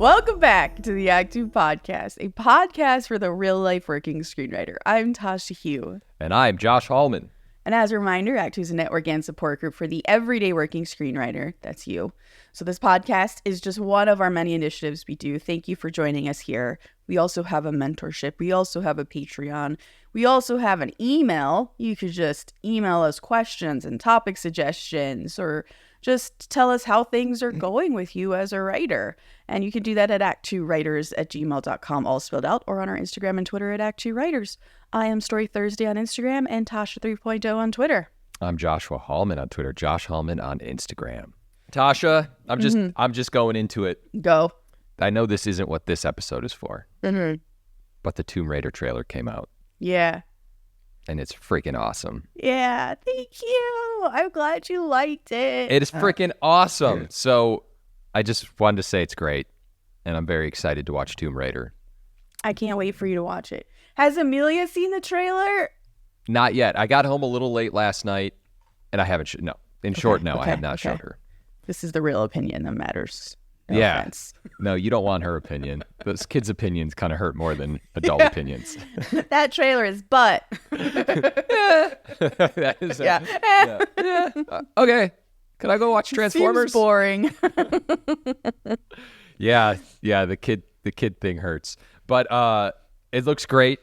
Welcome back to the Act 2 podcast, a podcast for the real-life working screenwriter. I'm Tasha Hugh. And I'm Josh Hallman. And as a reminder, Act 2 is a network and support group for the everyday working screenwriter. That's you. So this podcast is just one of our many initiatives we do. Thank you for joining us here. We also have a mentorship. We also have a Patreon. We also have an email. You could just email us questions and topic suggestions, or just tell us how things are going with you as a writer. And you can do that at ActTwoWriters@gmail.com, all spelled out, or on our Instagram and Twitter at ActTwoWriters. I am Story Thursday on Instagram and Tasha 3.0 on Twitter. I'm Joshua Hallman on Twitter, Josh Hallman on Instagram. Tasha, I'm just going into it. Go. I know this isn't what this episode is for, but the Tomb Raider trailer came out. Yeah. And it's freaking awesome. Yeah, thank you. I'm glad you liked it. It is freaking awesome. So I just wanted to say it's great, and I'm very excited to watch Tomb Raider. I can't wait for you to watch it. Has Amelia seen the trailer? Not yet. I got home a little late last night, and I haven't. I have not showed her. This is the real opinion that matters. No yeah. offense. No, you don't want her opinion. Those kids' opinions kind of hurt more than adult opinions. That trailer is butt. That is okay. Can I go watch Transformers? Seems boring. Yeah. The kid thing hurts, but it looks great.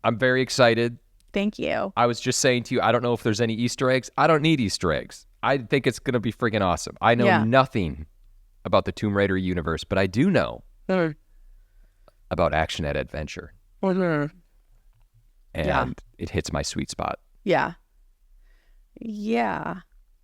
I'm very excited. Thank you. I was just saying to you, I don't know if there's any Easter eggs. I don't need Easter eggs. I think it's gonna be freaking awesome. I know nothing about the Tomb Raider universe, but I do know about action and adventure. And it hits my sweet spot. Yeah.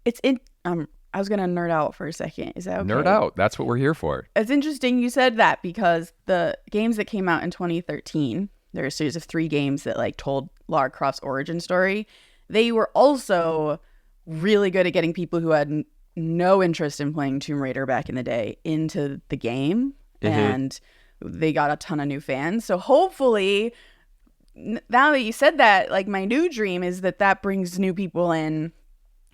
It's in I was gonna nerd out for a second. Is that okay? Nerd out. That's what we're here for. It's interesting you said that, because the games that came out in 2013, there are a series of 3 games that told Lara Croft's origin story. They were also really good at getting people who had no interest in playing Tomb Raider back in the day into the game, and they got a ton of new fans. So hopefully, now that you said that, my new dream is that brings new people in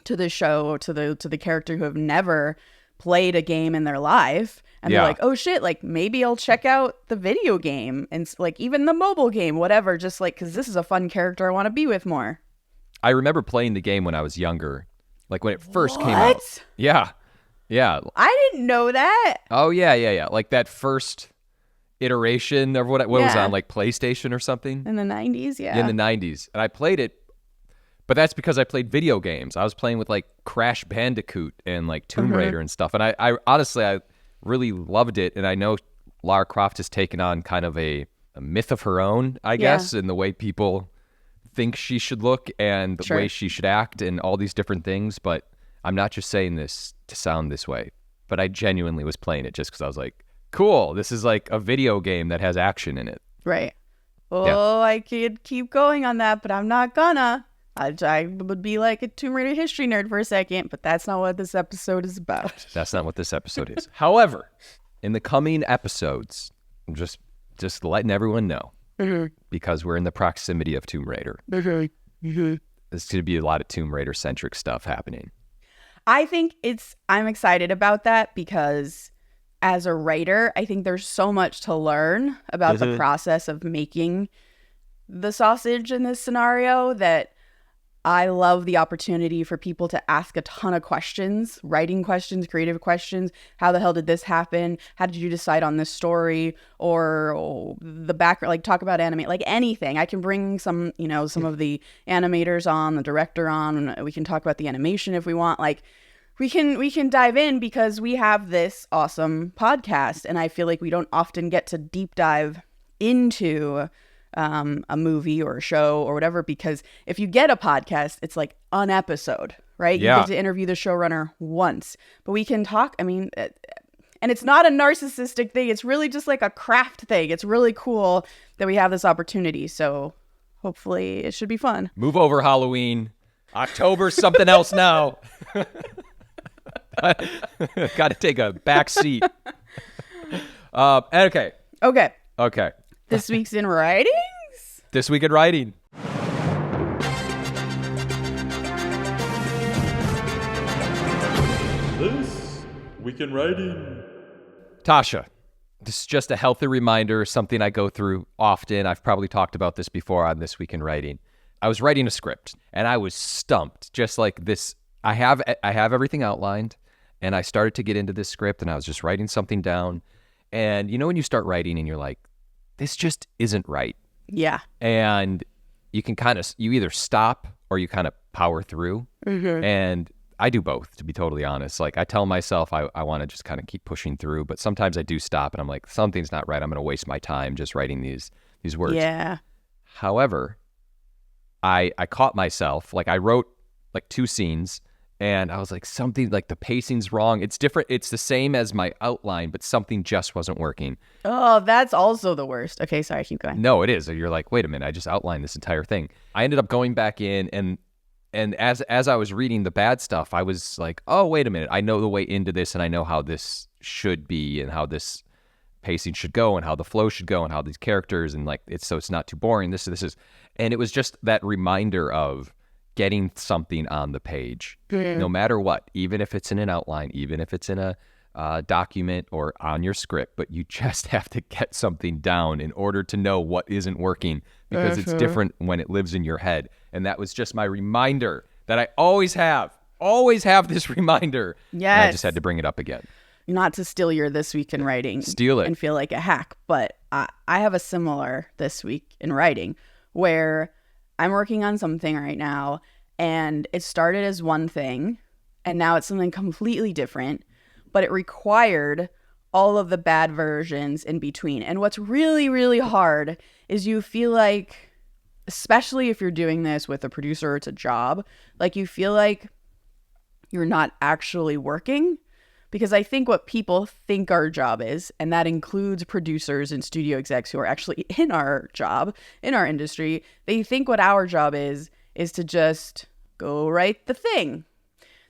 to the show, to the character who have never played a game in their life, and they're like, oh shit, maybe I'll check out the video game and even the mobile game, whatever, just because this is a fun character I want to be with more. I remember playing the game when I was younger. When it first came out. Yeah. I didn't know that. Oh, yeah. That first iteration of what was on, PlayStation or something? In the 90s, yeah. In the 90s. And I played it, but that's because I played video games. I was playing with, Crash Bandicoot and, Tomb Raider and stuff. And I honestly, I really loved it. And I know Lara Croft has taken on kind of a myth of her own, I guess, in the way people think she should look and the way she should act and all these different things. But I'm not just saying this to sound this way, but I genuinely was playing it just because I was like, cool, this is a video game that has action in it. Right. I could keep going on that, but I'm not gonna. I would be like a Tomb Raider history nerd for a second, but that's not what this episode is about. That's not what this episode is. However, in the coming episodes, I'm just letting everyone know, because we're in the proximity of Tomb Raider. There's going to be a lot of Tomb Raider centric stuff happening. I think I'm excited about that, because as a writer, I think there's so much to learn about the process of making the sausage in this scenario, that I love the opportunity for people to ask a ton of questions, writing questions, creative questions. How the hell did this happen? How did you decide on this story? Or the background, talk about anime, anything. I can bring some of the animators on, the director on, and we can talk about the animation if we want. We can dive in, because we have this awesome podcast, and I feel like we don't often get to deep dive into a movie or a show or whatever, because if you get a podcast, it's an episode, right? You get to interview the showrunner once, but we can talk. And it's not a narcissistic thing. It's really just a craft thing. It's really cool that we have this opportunity. So hopefully it should be fun. Move over, Halloween. October, something else now. Got to take a back seat. Okay. This week's in writings? This week in writing. This week in writing. Tasha, This is just a healthy reminder, something I go through often. I've probably talked about this before on This Week in Writing. I was writing a script and I was stumped, just like this. I have everything outlined, and I started to get into this script, and I was just writing something down. And you know when you start writing and you're like, this just isn't right. Yeah. And you can you either stop or you kind of power through. Mm-hmm. And I do both, to be totally honest. Like, I tell myself I want to just kind of keep pushing through, but sometimes I do stop and I'm like, something's not right. I'm going to waste my time just writing these words. Yeah. However, I caught myself, like I wrote like 2 scenes and I was like, something, like the pacing's wrong. It's different. It's the same as my outline, but something just wasn't working. Oh, that's also the worst. Okay, sorry, keep going. No, it is. You're like, wait a minute, I just outlined this entire thing. I ended up going back in and as I was reading the bad stuff, I was like, oh, wait a minute. I know the way into this, and I know how this should be and how this pacing should go and how the flow should go and how these characters, and like it's not too boring. This is, and it was just that reminder of getting something on the page, no matter what, even if it's in an outline, even if it's in a document or on your script, but you just have to get something down in order to know what isn't working, because it's different when it lives in your head. And that was just my reminder that I always have this reminder. Yes. And I just had to bring it up again. Not to steal your This Week in Writing. Steal it. And feel like a hack, but I have a similar This Week in Writing where I'm working on something right now and it started as one thing and now it's something completely different, but it required all of the bad versions in between. And what's really, really hard is you feel like, especially if you're doing this with a producer, it's a job, like you feel like you're not actually working. Because I think what people think our job is, and that includes producers and studio execs who are actually in our job, in our industry, they think what our job is to just go write the thing.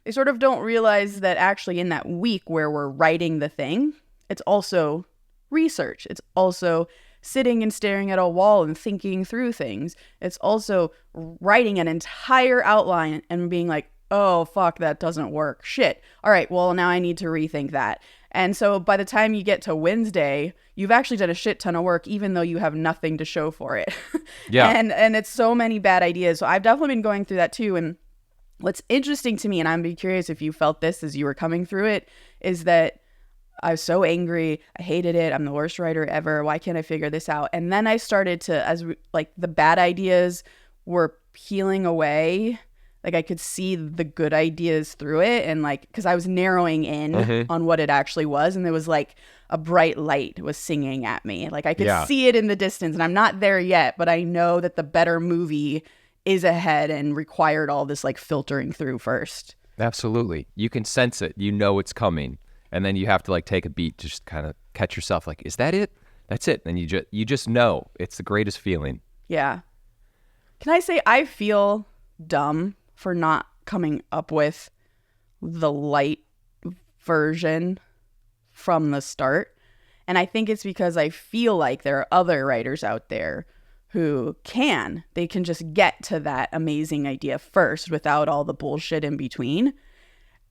They sort of don't realize that actually in that week where we're writing the thing, it's also research. It's also sitting and staring at a wall and thinking through things. It's also writing an entire outline and being like, oh, fuck, that doesn't work. Shit. All right, well, now I need to rethink that. And so by the time you get to Wednesday, you've actually done a shit ton of work, even though you have nothing to show for it. Yeah. And it's so many bad ideas. So I've definitely been going through that too. And what's interesting to me, and I'd be curious if you felt this as you were coming through it, is that I was so angry. I hated it. I'm the worst writer ever. Why can't I figure this out? And then I started to, the bad ideas were peeling away, like I could see the good ideas through it, and like, because I was narrowing in on what it actually was, and there was like a bright light was singing at me. Like I could see it in the distance, and I'm not there yet, but I know that the better movie is ahead and required all this like filtering through first. Absolutely. You can sense it. You know it's coming. And then you have to like take a beat to just kind of catch yourself. Like, is that it? That's it. And you just know. It's the greatest feeling. Yeah. Can I say I feel dumb for not coming up with the light version from the start? And I think it's because I feel like there are other writers out there who they can just get to that amazing idea first without all the bullshit in between.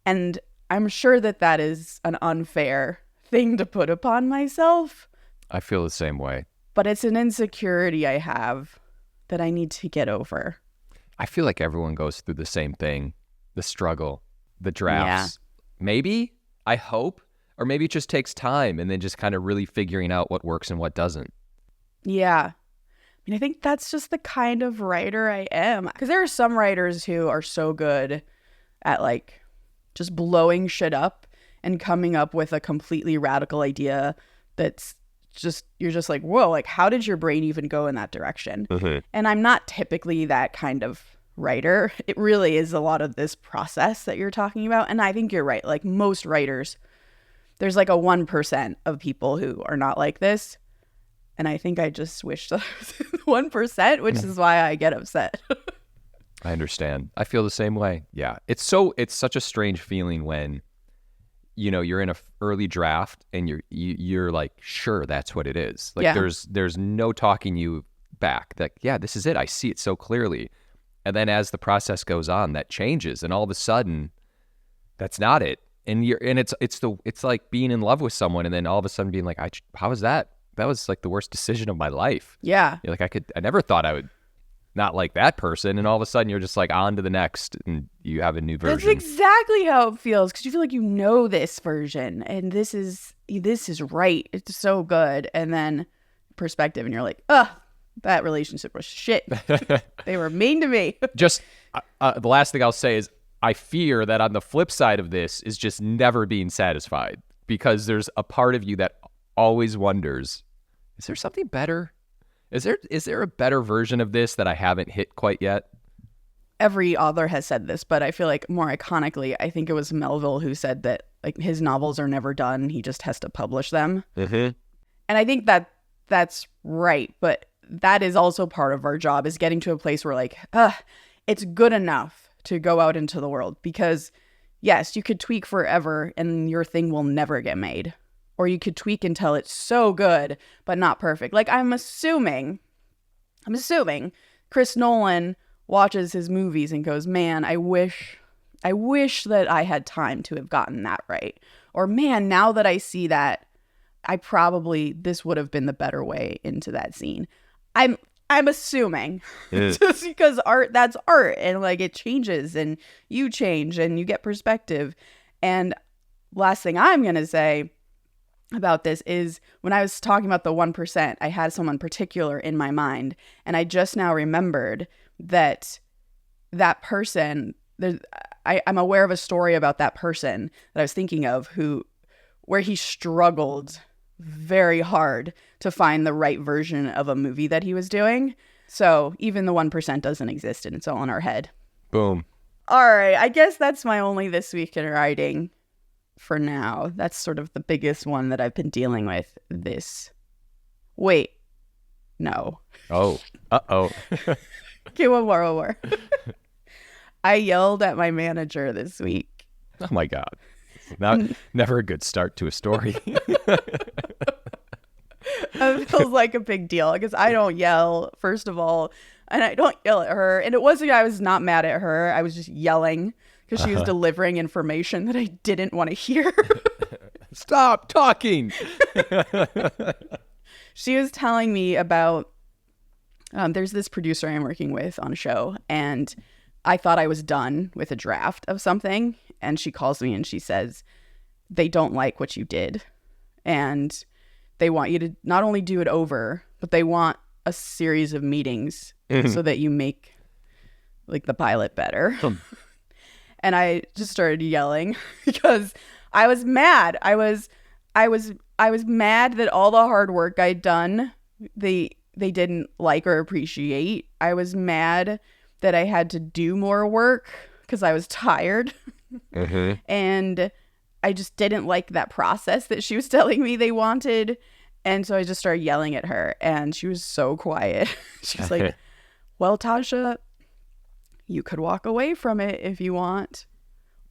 And I'm sure that is an unfair thing to put upon myself. I feel the same way. But it's an insecurity I have that I need to get over. I feel like everyone goes through the same thing, the struggle, the drafts. Yeah. Maybe, I hope, or maybe it just takes time and then just kind of really figuring out what works and what doesn't. Yeah. I mean, I think that's just the kind of writer I am. Because there are some writers who are so good at like just blowing shit up and coming up with a completely radical idea that's just, you're just like, whoa, like how did your brain even go in that direction? Mm-hmm. And I'm not typically that kind of writer. It really is a lot of this process that you're talking about. And I think you're right. Like most writers, there's like a 1% of people who are not like this. And I think I just wish that I was 1%, which is why I get upset. I understand. I feel the same way. Yeah. It's such a strange feeling when, you know, you're in a early draft and you're like, sure, that's what it is. Like there's no talking you back. That, yeah, this is it. I see it so clearly. And then as the process goes on, that changes. And all of a sudden, that's not it. and it's like being in love with someone, and then all of a sudden being like, how was that? That was like the worst decision of my life. Yeah. You're like, I never thought I would not like that person, and all of a sudden you're just like on to the next, and you have a new version. That's exactly how it feels, because you feel like you know this version, and this is right. It's so good, and then perspective, and you're like, ugh, that relationship was shit. They were mean to me. Just the last thing I'll say is, I fear that on the flip side of this is just never being satisfied, because there's a part of you that always wonders, is there something better? Is there a better version of this that I haven't hit quite yet? Every author has said this, but I feel like more iconically, I think it was Melville who said that like his novels are never done. He just has to publish them. And I think that's right. But that is also part of our job, is getting to a place where like, it's good enough to go out into the world. Because yes, you could tweak forever and your thing will never get made. Or you could tweak until it's so good, but not perfect. Like I'm assuming Chris Nolan watches his movies and goes, man, I wish that I had time to have gotten that right. Or man, now that I see that, this would have been the better way into that scene. I'm assuming just because that's art, and like it changes and you change and you get perspective. And last thing I'm going to say about this is, when I was talking about the 1%, I had someone particular in my mind, and I just now remembered that person, I'm aware of a story about that person that I was thinking of, where he struggled very hard to find the right version of a movie that he was doing. So even the 1% doesn't exist, and it's all in our head. Boom. All right, I guess that's my only this week in writing. For now, that's sort of the biggest one that I've been dealing with no. Oh, Okay, one more. I yelled at my manager this week. Oh my God. Never a good start to a story. It feels like a big deal, because I don't yell, first of all, and I don't yell at her. And it wasn't, I was not mad at her. I was just yelling because she was delivering information that I didn't want to hear. Stop talking. She was telling me about, there's this producer I'm working with on a show, and I thought I was done with a draft of something. And she calls me and she says, they don't like what you did. And they want you to not only do it over, but they want a series of meetings so that you make like the pilot better. And I just started yelling because I was mad. I was mad that all the hard work I'd done, they didn't like or appreciate. I was mad that I had to do more work because I was tired. And I just didn't like that process that she was telling me they wanted. And so I just started yelling at her, and she was so quiet. She was like, well, Tasha, you could walk away from it if you want,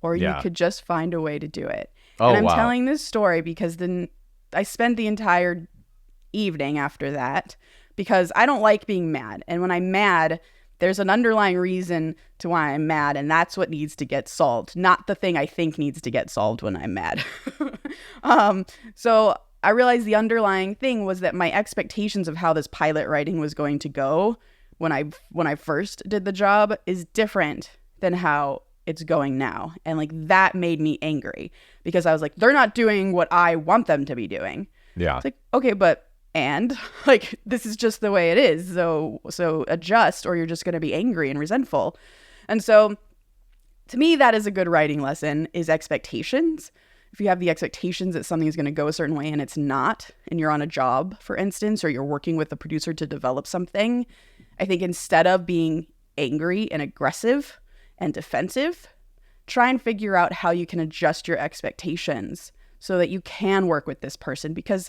or you could just find a way to do it. And I'm telling this story because then I spent the entire evening after that, because I don't like being mad. And when I'm mad, there's an underlying reason to why I'm mad, and that's what needs to get solved, not the thing I think needs to get solved when I'm mad. So I realized the underlying thing was that my expectations of how this pilot writing was going to go when I first did the job is different than how it's going now. And like that made me angry, because I was like, they're not doing what I want them to be doing. Yeah. It's like, okay, but like, this is just the way it is. So adjust, or you're just going to be angry and resentful. And so to me, that is a good writing lesson, is expectations. If you have the expectations that something is going to go a certain way and it's not, and you're on a job, for instance, or you're working with a producer to develop something, I think instead of being angry and aggressive and defensive, try and figure out how you can adjust your expectations so that you can work with this person, because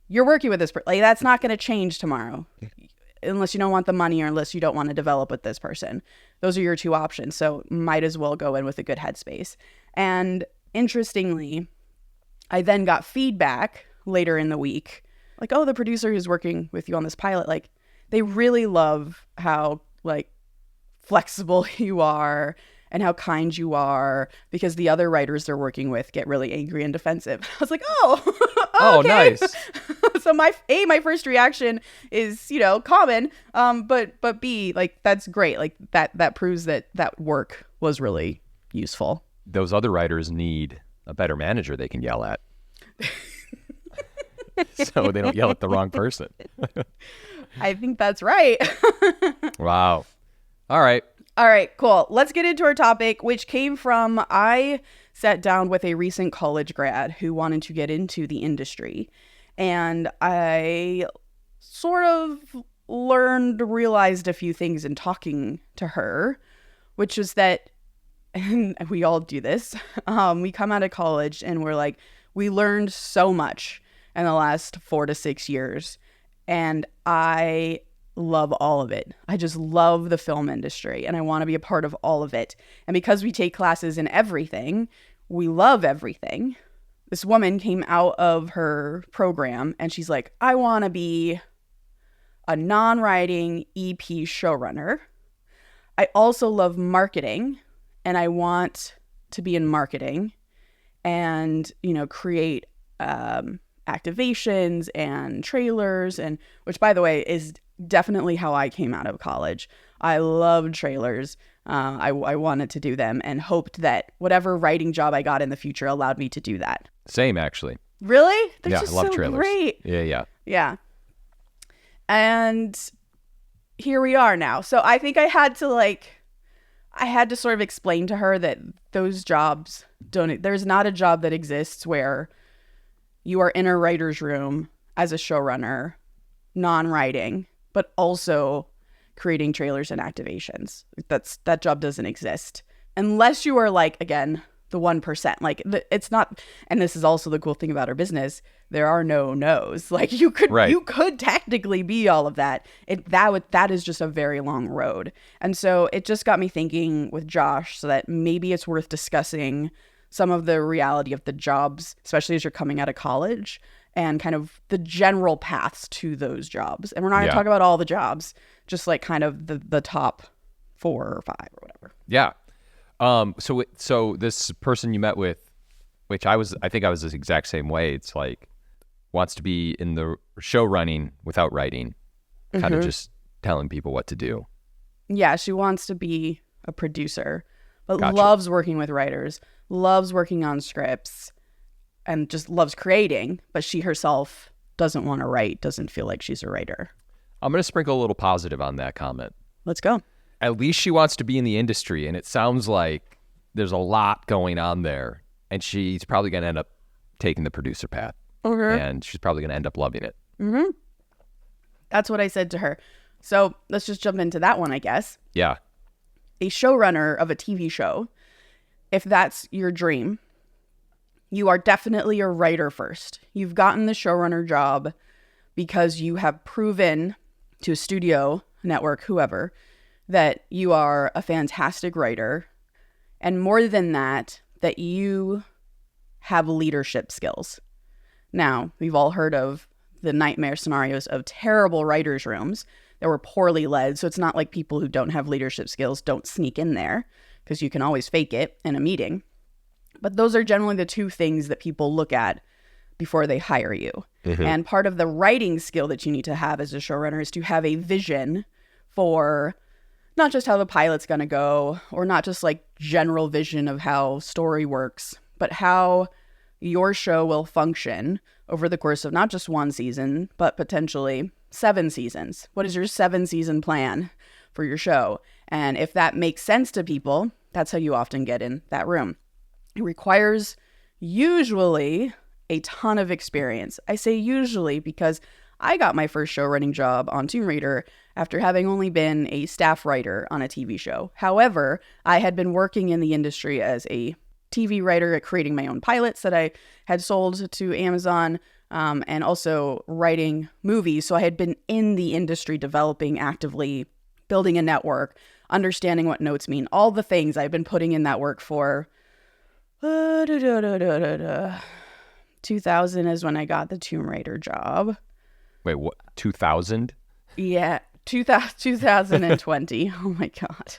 you're working with this person. Like, that's not going to change tomorrow unless you don't want the money, or unless you don't want to develop with this person. Those are your two options. So might as well go in with a good headspace. And interestingly, I then got feedback later in the week, like, oh, the producer who's working with you on this pilot, like, they really love how like flexible you are, and how kind you are, because the other writers they're working with get really angry and defensive. I was like, Oh, okay. nice. So my first reaction is, common. But B, like, that's great. Like that proves that work was really useful. Those other writers need a better manager they can yell at. So they don't yell at the wrong person. I think that's right. Wow. All right, cool. Let's get into our topic, which came from, I sat down with a recent college grad who wanted to get into the industry. And I sort of realized a few things in talking to her, which was that, and we all do this, we come out of college and we're like, we learned so much in the last 4 to 6 years. And I love all of it. I just love the film industry and I want to be a part of all of it. And because we take classes in everything, we love everything. This woman came out of her program and she's like, I want to be a non-writing EP showrunner. I also love marketing and I want to be in marketing and, create activations and trailers, and which, by the way, is definitely how I came out of college. I loved trailers. I wanted to do them and hoped that whatever writing job I got in the future allowed me to do that. Same, actually. Really? They're yeah, just I love so trailers. Great. Yeah. And here we are now. So I think I had to sort of explain to her that those jobs there's not a job that exists where you are in a writer's room as a showrunner, non-writing, but also creating trailers and activations. That job doesn't exist unless you are, like, again, the 1%. Like, it's not, and this is also the cool thing about our business. There are no no's. Like, you could technically be all of that. That is just a very long road. And so it just got me thinking with Josh, so that maybe it's worth discussing some of the reality of the jobs, especially as you're coming out of college, and kind of the general paths to those jobs. And we're not going to talk about all the jobs, just like kind of the top 4 or 5 or whatever. Yeah. So this person you met with, which I think I was the exact same way. It's like, wants to be in the show running without writing, kind of just telling people what to do. Yeah, she wants to be a producer, but Gotcha. Loves working with writers, loves working on scripts, and just loves creating, but she herself doesn't want to write, doesn't feel like she's a writer. I'm going to sprinkle a little positive on that comment. Let's go. At least she wants to be in the industry, and it sounds like there's a lot going on there, and she's probably going to end up taking the producer path, and she's probably going to end up loving it. Mm-hmm. That's what I said to her. So let's just jump into that one, I guess. Yeah. A showrunner of a TV show, if that's your dream, you are definitely a writer first. You've gotten the showrunner job because you have proven to a studio, network, whoever, that you are a fantastic writer. And more than that, that you have leadership skills. Now, we've all heard of the nightmare scenarios of terrible writers' rooms that were poorly led. So it's not like people who don't have leadership skills don't sneak in there, because you can always fake it in a meeting. But those are generally the 2 things that people look at before they hire you. Mm-hmm. And part of the writing skill that you need to have as a showrunner is to have a vision for not just how the pilot's going to go, or not just like general vision of how story works, but how your show will function over the course of not just 1 season, but potentially 7 seasons. What is your 7-season plan for your show? And if that makes sense to people, that's how you often get in that room. It requires usually a ton of experience. I say usually because I got my first show running job on Tomb Raider after having only been a staff writer on a TV show. However, I had been working in the industry as a TV writer at creating my own pilots that I had sold to Amazon, and also writing movies. So I had been in the industry developing actively, building a network, understanding what notes mean, all the things I've been putting in that work for 2000 is when I got the Tomb Raider job. Wait, what? 2000? Yeah, 2020. Oh my God.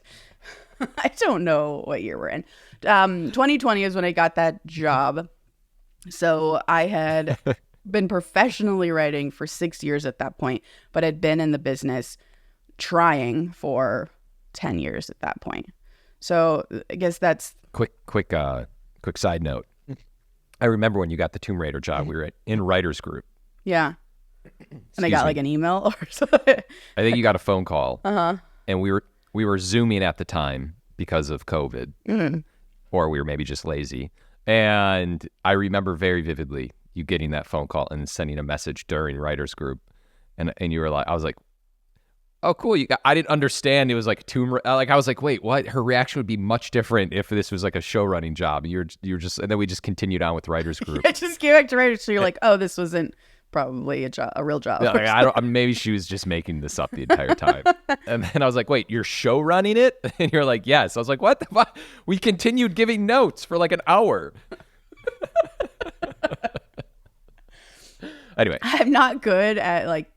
I don't know what year we're in. 2020 is when I got that job. So I had been professionally writing for 6 years at that point, but had been in the business trying for 10 years at that point. So I guess that's quick side note. I remember when you got the Tomb Raider job, we were in writers group. Yeah. And I got like an email or something. I think you got a phone call. And we were Zooming at the time because of COVID. Or we were maybe just lazy. And I remember very vividly you getting that phone call and sending a message during writers group. And you were like, I was like, oh, cool. I didn't understand. It was like I was like, wait, what? Her reaction would be much different if this was like a show running job. You're just, and then we just continued on with writers group. I just came back to writers. So you're like, oh, this wasn't probably a real job. Yeah, like, maybe she was just making this up the entire time. And then I was like, wait, you're show running it? And you're like, yes. I was like, what the fuck? We continued giving notes for like an hour. Anyway, I'm not good at like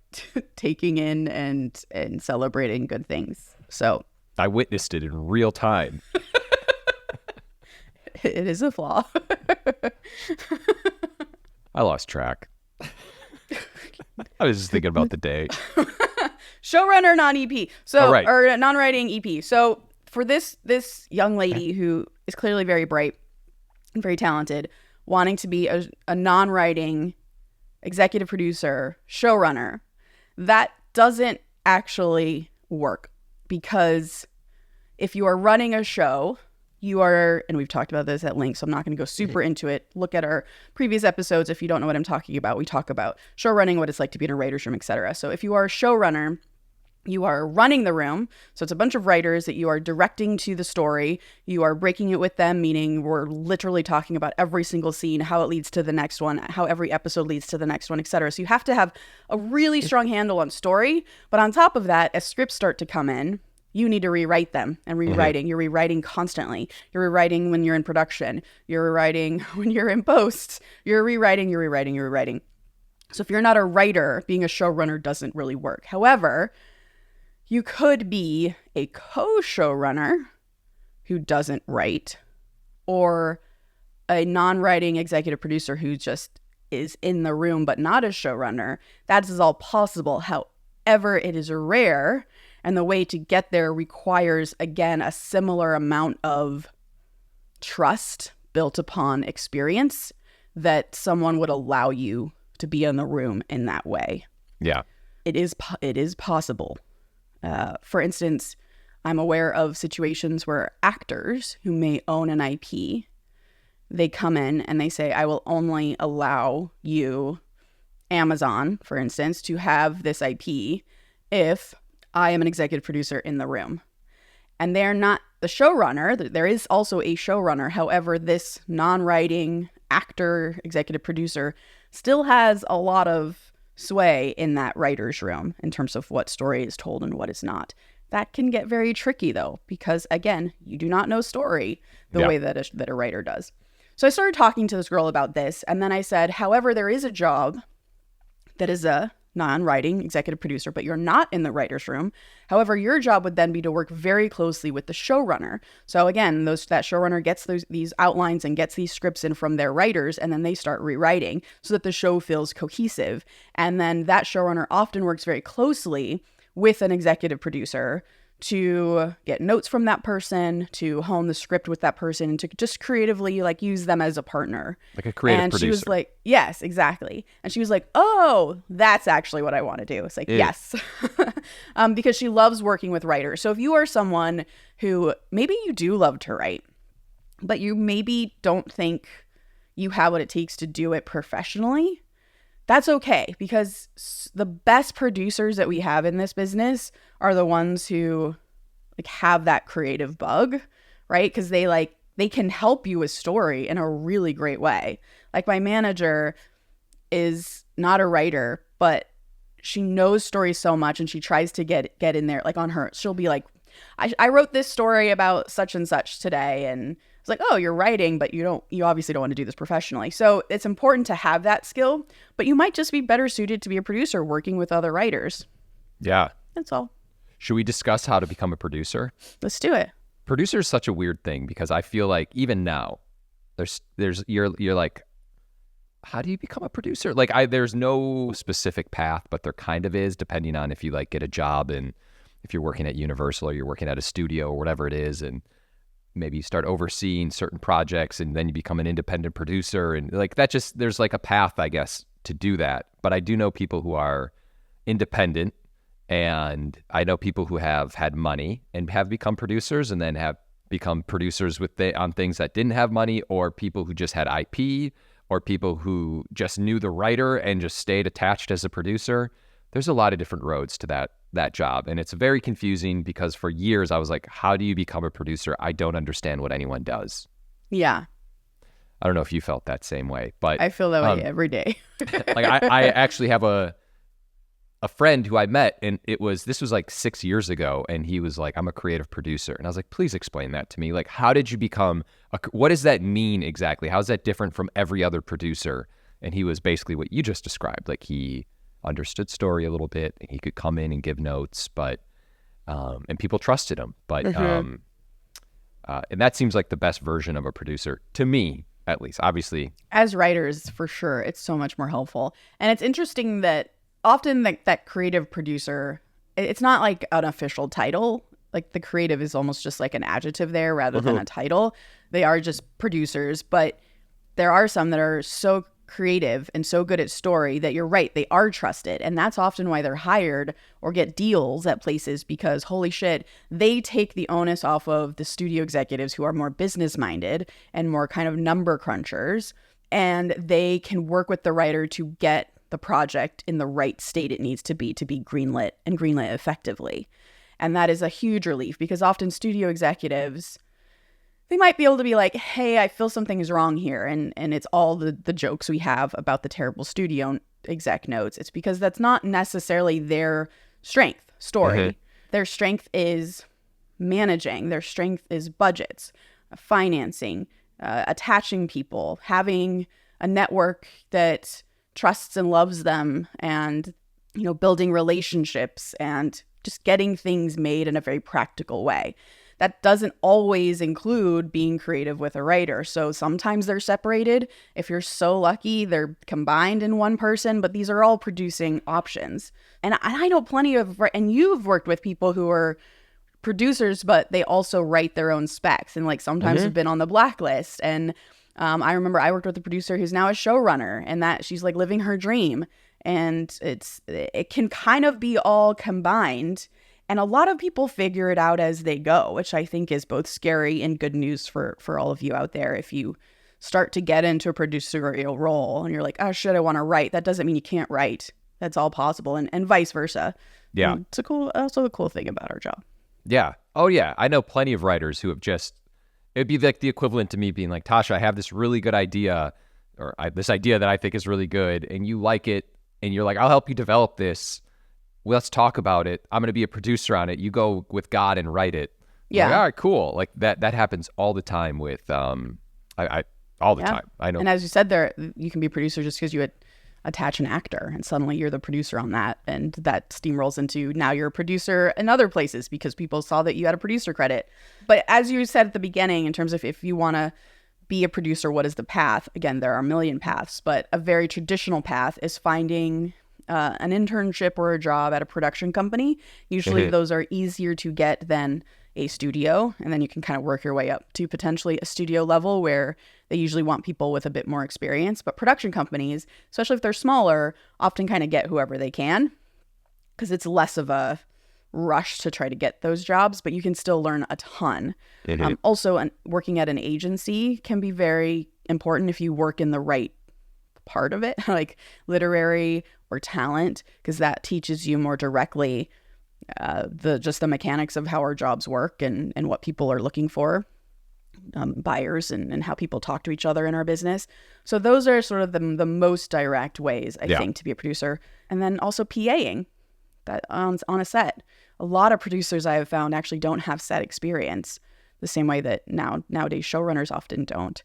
taking in and celebrating good things. So I witnessed it in real time. It is a flaw. I lost track. I was just thinking about the day. Showrunner, non-EP. So, right. Or non-writing EP. So for this young lady who is clearly very bright and very talented, wanting to be a non-writing executive producer, showrunner, that doesn't actually work, because if you are running a show, you are, and we've talked about this at length, so I'm not going to go super into it. Look at our previous episodes if you don't know what I'm talking about. We talk about show running, what it's like to be in a writer's room, etc. So if you are a showrunner, you are running the room. So it's a bunch of writers that you are directing to the story. You are breaking it with them, meaning we're literally talking about every single scene, how it leads to the next one, how every episode leads to the next one, etc. So you have to have a really strong handle on story. But on top of that, as scripts start to come in, you need to rewrite them, and rewriting. You're rewriting constantly. You're rewriting when you're in production. You're rewriting when you're in post. You're rewriting. So if you're not a writer, being a showrunner doesn't really work. However, you could be a co-showrunner who doesn't write, or a non-writing executive producer who just is in the room but not a showrunner. That is all possible. However, it is rare, and the way to get there requires, again, a similar amount of trust built upon experience that someone would allow you to be in the room in that way. Yeah. It is possible. For instance, I'm aware of situations where actors who may own an IP, they come in and they say, I will only allow you, Amazon, for instance, to have this IP if I am an executive producer in the room. And they're not the showrunner. There is also a showrunner. However, this non-writing actor, executive producer still has a lot of sway in that writer's room in terms of what story is told and what is not. That can get very tricky, though, because, again, you do not know story the way that a writer does. So I started talking to this girl about this, and then I said, however, there is a job that is a non-writing executive producer, but you're not in the writer's room. However, your job would then be to work very closely with the showrunner. So again, that showrunner gets these outlines and gets these scripts in from their writers, and then they start rewriting so that the show feels cohesive. And then that showrunner often works very closely with an executive producer to get notes from that person, to hone the script with that person, and to just creatively like use them as a partner. Like a creative producer. And she was like, yes, exactly. And she was like, oh, that's actually what I want to do. It's like, yes. Because she loves working with writers. So if you are someone who maybe you do love to write, but you maybe don't think you have what it takes to do it professionally, that's okay, because the best producers that we have in this business are the ones who like have that creative bug, right? Because they can help you with story in a really great way. Like my manager is not a writer, but she knows stories so much, and she tries to get in there. Like on her, she'll be like, I wrote this story about such and such today, and it's like, oh, you're writing, but you obviously don't want to do this professionally. So it's important to have that skill, but you might just be better suited to be a producer working with other writers. Yeah. That's all. Should we discuss how to become a producer? Let's do it. producer is such a weird thing because I feel like even now, you're like, how do you become a producer? Like there's no specific path, but there kind of is, depending on if you like get a job and if you're working at Universal or you're working at a studio or whatever it is, and maybe you start overseeing certain projects and then you become an independent producer, and like that just, there's like a path, I guess, to do that. But I do know people who are independent, and I know people who have had money and have become producers and then have become producers on things that didn't have money, or people who just had IP, or people who just knew the writer and just stayed attached as a producer. There's a lot of different roads to that job. And it's very confusing because for years I was like, how do you become a producer? I don't understand what anyone does. Yeah. I don't know if you felt that same way, but I feel that way every day. like I actually have a friend who I met, and this was like 6 years ago, and he was like, I'm a creative producer. And I was like, please explain that to me. Like, how did you become what does that mean exactly? How is that different from every other producer? And he was basically what you just described. Like, he understood story a little bit, and he could come in and give notes, but and people trusted him. But and that seems like the best version of a producer to me, at least. Obviously, as writers, for sure, it's so much more helpful. And it's interesting that often that creative producer, it's not like an official title. Like the creative is almost just like an adjective there rather than a title. They are just producers, but there are some that are so creative and so good at story that you're right, they are trusted. And that's often why they're hired or get deals at places, because holy shit, they take the onus off of the studio executives who are more business minded and more kind of number crunchers. And they can work with the writer to get the project in the right state it needs to be greenlit and greenlit effectively. And that is a huge relief, because often studio executives, they might be able to be like, hey, I feel something is wrong here. And it's all the jokes we have about the terrible studio exec notes. It's because that's not necessarily their strength story. Their strength is managing. Their strength is budgets, financing, attaching people, having a network that trusts and loves them, and, you know, building relationships and just getting things made in a very practical way. That doesn't always include being creative with a writer. So sometimes they're separated. If you're so lucky, they're combined in one person, but these are all producing options. And I know plenty of, and you've worked with people who are producers, but they also write their own specs, and like sometimes have been on the blacklist. And I remember I worked with a producer who's now a showrunner, and that she's like living her dream. And it can kind of be all combined. And a lot of people figure it out as they go, which I think is both scary and good news for all of you out there. If you start to get into a producerial role and you're like, oh shit, I want to write, that doesn't mean you can't write. That's all possible, and vice versa. Yeah. And it's also a cool thing about our job. Yeah. Oh yeah. I know plenty of writers who have it'd be like the equivalent to me being like, Tasha, I have this really good idea, or this idea that I think is really good, and you like it, and you're like, I'll help you develop this. Let's talk about it. I'm going to be a producer on it. You go with God and write it. Yeah. Like, all right, cool. Like that happens all the time with, all the time. I know. And as you said there, you can be a producer just because you attach an actor, and suddenly you're the producer on that. And that steamrolls into now you're a producer in other places because people saw that you had a producer credit. But as you said at the beginning, in terms of if you want to be a producer, what is the path? Again, there are a million paths, but a very traditional path is finding an internship or a job at a production company. Usually those are easier to get than a studio, and then you can kind of work your way up to potentially a studio level where they usually want people with a bit more experience. But production companies, especially if they're smaller, often kind of get whoever they can because it's less of a rush to try to get those jobs, but you can still learn a ton. Also, working at an agency can be very important if you work in the right part of it, like literary or talent, because that teaches you more directly the mechanics of how our jobs work and what people are looking for, buyers and how people talk to each other in our business. So those are sort of the most direct ways, I think, to be a producer. And then also PAing that on a set. A lot of producers I have found actually don't have set experience the same way that nowadays showrunners often don't.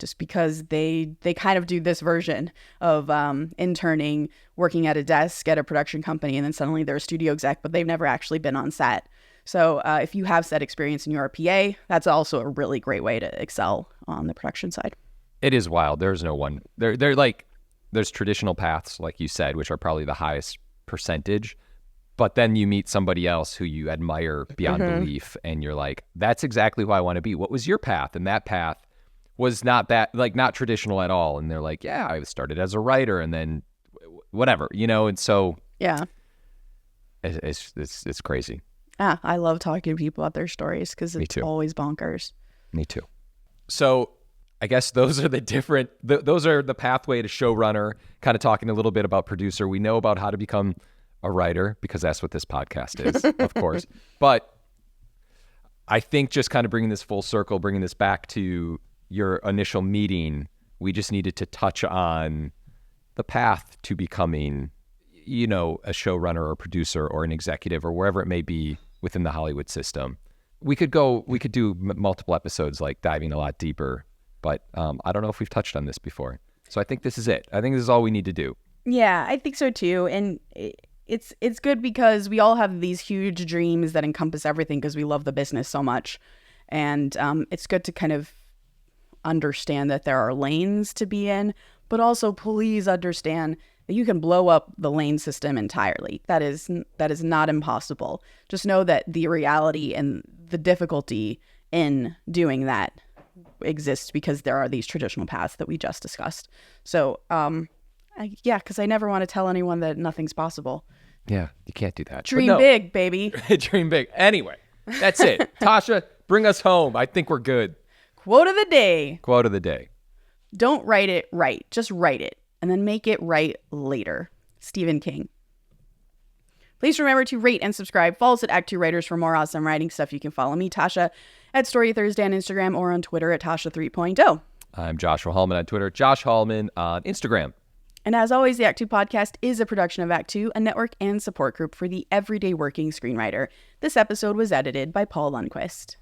Just because they kind of do this version of interning, working at a desk at a production company, and then suddenly they're a studio exec, but they've never actually been on set. So if you have said experience and you're a PA, that's also a really great way to excel on the production side. It is wild. There's no one. They're like, there's traditional paths, like you said, which are probably the highest percentage. But then you meet somebody else who you admire beyond belief, and you're like, that's exactly who I want to be. What was your path? And that path was not that, like, not traditional at all. And they're like, yeah, I started as a writer and then whatever, you know? And so yeah, it's crazy. Yeah, I love talking to people about their stories because it's always bonkers. Me too. So I guess those are those are the pathway to showrunner, kind of talking a little bit about producer. We know about how to become a writer because that's what this podcast is, of course. But I think just kind of bringing this full circle, bringing this back to your initial meeting, we just needed to touch on the path to becoming, you know, a showrunner or producer or an executive or wherever it may be within the Hollywood system. We could do multiple episodes, like diving a lot deeper, but I don't know if we've touched on this before. So I think this is it. I think this is all we need to do. Yeah, I think so too. And it's good because we all have these huge dreams that encompass everything because we love the business so much. And it's good to kind of understand that there are lanes to be in, but also please understand that you can blow up the lane system entirely. That is not impossible. Just know that the reality and the difficulty in doing that exists because there are these traditional paths that we just discussed. So, because I never want to tell anyone that nothing's possible. Yeah, you can't do that. Dream big, baby. Dream big. Anyway, that's it. Tasha, bring us home. I think we're good. Quote of the day. Quote of the day. Don't write it right. Just write it and then make it right later. Stephen King. Please remember to rate and subscribe. Follow us at ActTwoWriters for more awesome writing stuff. You can follow me, Tasha, at Story Thursday on Instagram or on Twitter at Tasha 3.0. I'm Joshua Hallman on Twitter, Josh Hallman on Instagram. And as always, the Act Two podcast is a production of Act Two, a network and support group for the everyday working screenwriter. This episode was edited by Paul Lundquist.